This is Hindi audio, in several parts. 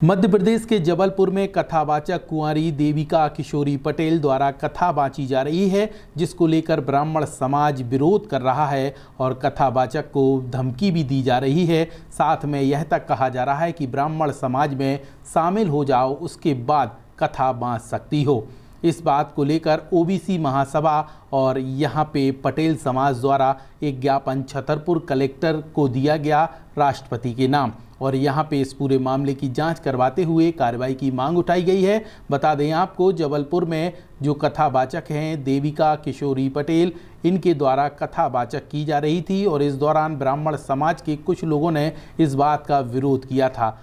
मध्य प्रदेश के जबलपुर में कथावाचक कुंवारी देविका किशोरी पटेल द्वारा कथा बांची जा रही है, जिसको लेकर ब्राह्मण समाज विरोध कर रहा है और कथावाचक को धमकी भी दी जा रही है। साथ में यह तक कहा जा रहा है कि ब्राह्मण समाज में शामिल हो जाओ, उसके बाद कथा बांच सकती हो। इस बात को लेकर ओबीसी महासभा और यहां पे पटेल समाज द्वारा एक ज्ञापन छतरपुर कलेक्टर को दिया गया राष्ट्रपति के नाम, और यहां पे इस पूरे मामले की जांच करवाते हुए कार्रवाई की मांग उठाई गई है। बता दें आपको, जबलपुर में जो कथावाचक हैं देविका किशोरी पटेल, इनके द्वारा कथावाचक की जा रही थी और इस दौरान ब्राह्मण समाज के कुछ लोगों ने इस बात का विरोध किया था।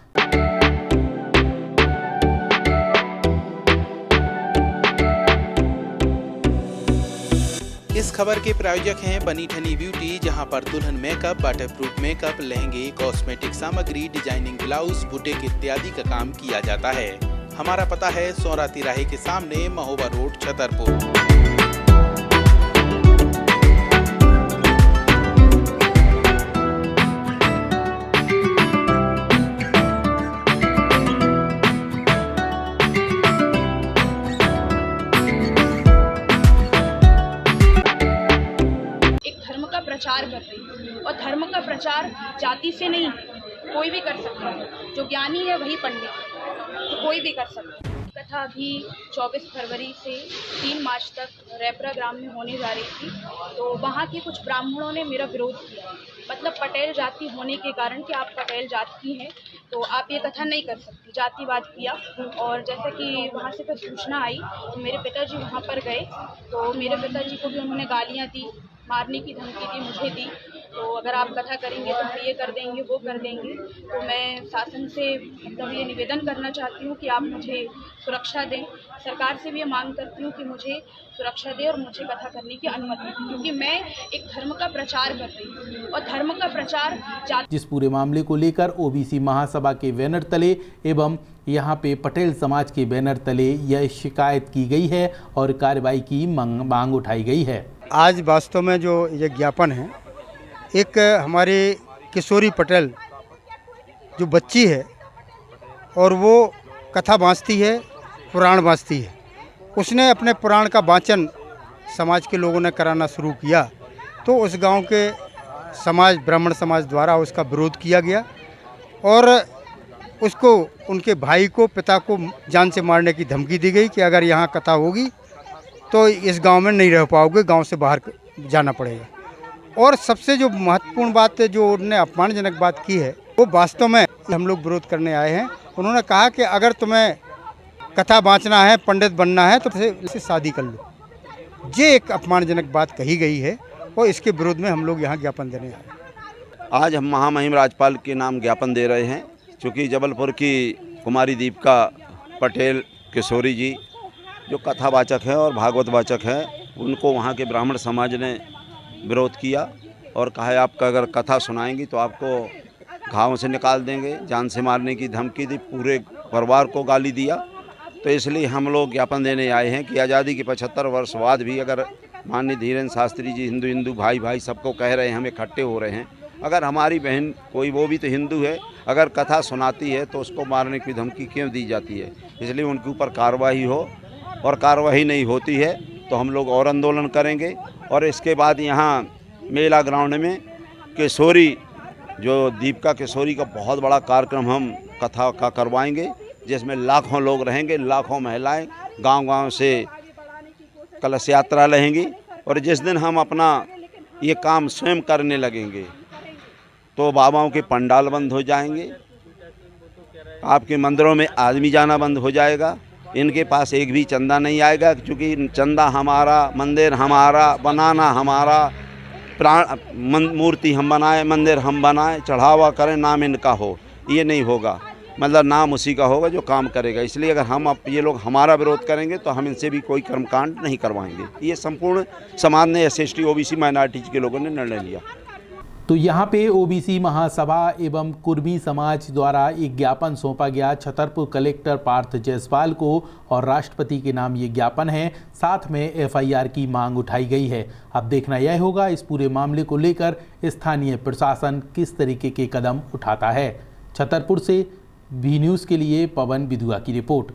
इस खबर के प्रायोजक हैं बनी ठनी ब्यूटी, जहां पर दुल्हन मेकअप, वाटरप्रूफ मेकअप, लहंगे, कॉस्मेटिक सामग्री, डिजाइनिंग ब्लाउज, बुटीक इत्यादि का काम किया जाता है। हमारा पता है सौरा तिराहे के सामने, महोबा रोड, छतरपुर। प्रचार कर रही है, और धर्म का प्रचार जाति से नहीं, कोई भी कर सकता है। जो ज्ञानी है वही पंडित है, तो कोई भी कर सकता है। कथा अभी 24 फरवरी से 3 मार्च तक रैपरा ग्राम में होने जा रही थी, तो वहाँ के कुछ ब्राह्मणों ने मेरा विरोध किया। मतलब पटेल जाति होने के कारण कि आप पटेल जाति की हैं तो आप ये कथा नहीं कर सकती, जातिवाद किया। और जैसा कि वहाँ से फिर सूचना आई तो मेरे पिताजी वहाँ पर गए, तो मेरे पिताजी को भी उन्होंने गालियाँ दी, मारने की धमकी दी, मुझे दी। तो अगर आप कथा करेंगे तो हम ये कर देंगे, वो कर देंगे। तो मैं शासन से मतलब ये निवेदन करना चाहती हूँ कि आप मुझे सुरक्षा दें। सरकार से भी ये मांग करती हूँ कि मुझे सुरक्षा दें और मुझे कथा करने की अनुमति दें, क्योंकि मैं एक धर्म का प्रचार कर रही हूँ और धर्म का प्रचार। जिस पूरे मामले को लेकर ओबीसी महासभा के बैनर तले एवं यहाँ पे पटेल समाज के बैनर तले यह शिकायत की गई है और कार्रवाई की मांग उठाई गई है। आज वास्तव में जो ये ज्ञापन है, एक हमारी किशोरी पटेल जो बच्ची है और वो कथा बाँचती है, पुराण बाँचती है, उसने अपने पुराण का वाचन समाज के लोगों ने कराना शुरू किया, तो उस गांव के समाज, ब्राह्मण समाज द्वारा उसका विरोध किया गया और उसको, उनके भाई को, पिता को जान से मारने की धमकी दी गई कि अगर यहाँ कथा होगी तो इस गांव में नहीं रह पाओगे, गांव से बाहर जाना पड़ेगा। और सबसे जो महत्वपूर्ण बात है, जो उन्होंने अपमानजनक बात की है, वो वास्तव में हम लोग विरोध करने आए हैं। उन्होंने कहा कि अगर तुम्हें कथा बाँचना है, पंडित बनना है, तो इसे शादी कर लो। ये एक अपमानजनक बात कही गई है और इसके विरोध में हम लोग यहाँ ज्ञापन देने आए हैं। आज हम महामहिम राज्यपाल के नाम ज्ञापन दे रहे हैं, क्योंकि जबलपुर की कुमारी दीपिका पटेल किशोरी जी जो कथावाचक हैं और भागवत वाचक हैं, उनको वहाँ के ब्राह्मण समाज ने विरोध किया और कहा है आपका अगर कथा सुनाएंगी तो आपको घाव से निकाल देंगे, जान से मारने की धमकी दी, पूरे परिवार को गाली दिया। तो इसलिए हम लोग ज्ञापन देने आए हैं कि आज़ादी के 75 वर्ष बाद भी अगर माननीय धीरेन्द्र शास्त्री जी हिंदू भाई सबको कह रहे हैं, हम इकट्ठे हो रहे हैं, अगर हमारी बहन कोई, वो भी तो हिंदू है, अगर कथा सुनाती है तो उसको मारने की धमकी क्यों दी जाती है? इसलिए उनके ऊपर कार्रवाई हो, और कार्रवाई नहीं होती है तो हम लोग और आंदोलन करेंगे। और इसके बाद यहाँ मेला ग्राउंड में किशोरी, जो दीपिका किशोरी का बहुत बड़ा कार्यक्रम हम कथा का करवाएंगे, जिसमें लाखों लोग रहेंगे, लाखों महिलाएं गांव-गांव से कलश यात्रा रहेंगी। और जिस दिन हम अपना ये काम स्वयं करने लगेंगे तो बाबाओं के पंडाल बंद हो जाएंगे, आपके मंदिरों में आदमी जाना बंद हो जाएगा, इनके पास एक भी चंदा नहीं आएगा, क्योंकि चंदा हमारा, मंदिर हमारा, बनाना हमारा, मूर्ति हम बनाए, मंदिर हम बनाए, चढ़ावा करें, नाम इनका हो, ये नहीं होगा। मतलब नाम उसी का होगा जो काम करेगा। इसलिए अगर हम ये लोग हमारा विरोध करेंगे तो हम इनसे भी कोई कर्मकांड नहीं करवाएंगे। ये संपूर्ण समाज ने, SC/ST OBC माइनॉरिटीज के लोगों ने निर्णय लिया। तो यहाँ पे ओबीसी महासभा एवं कुर्मी समाज द्वारा एक ज्ञापन सौंपा गया छतरपुर कलेक्टर पार्थ जायसवाल को और राष्ट्रपति के नाम ये ज्ञापन है। साथ में FIR की मांग उठाई गई है। अब देखना यह होगा इस पूरे मामले को लेकर स्थानीय प्रशासन किस तरीके के कदम उठाता है। छतरपुर से बी न्यूज़ के लिए पवन बिधुआ की रिपोर्ट।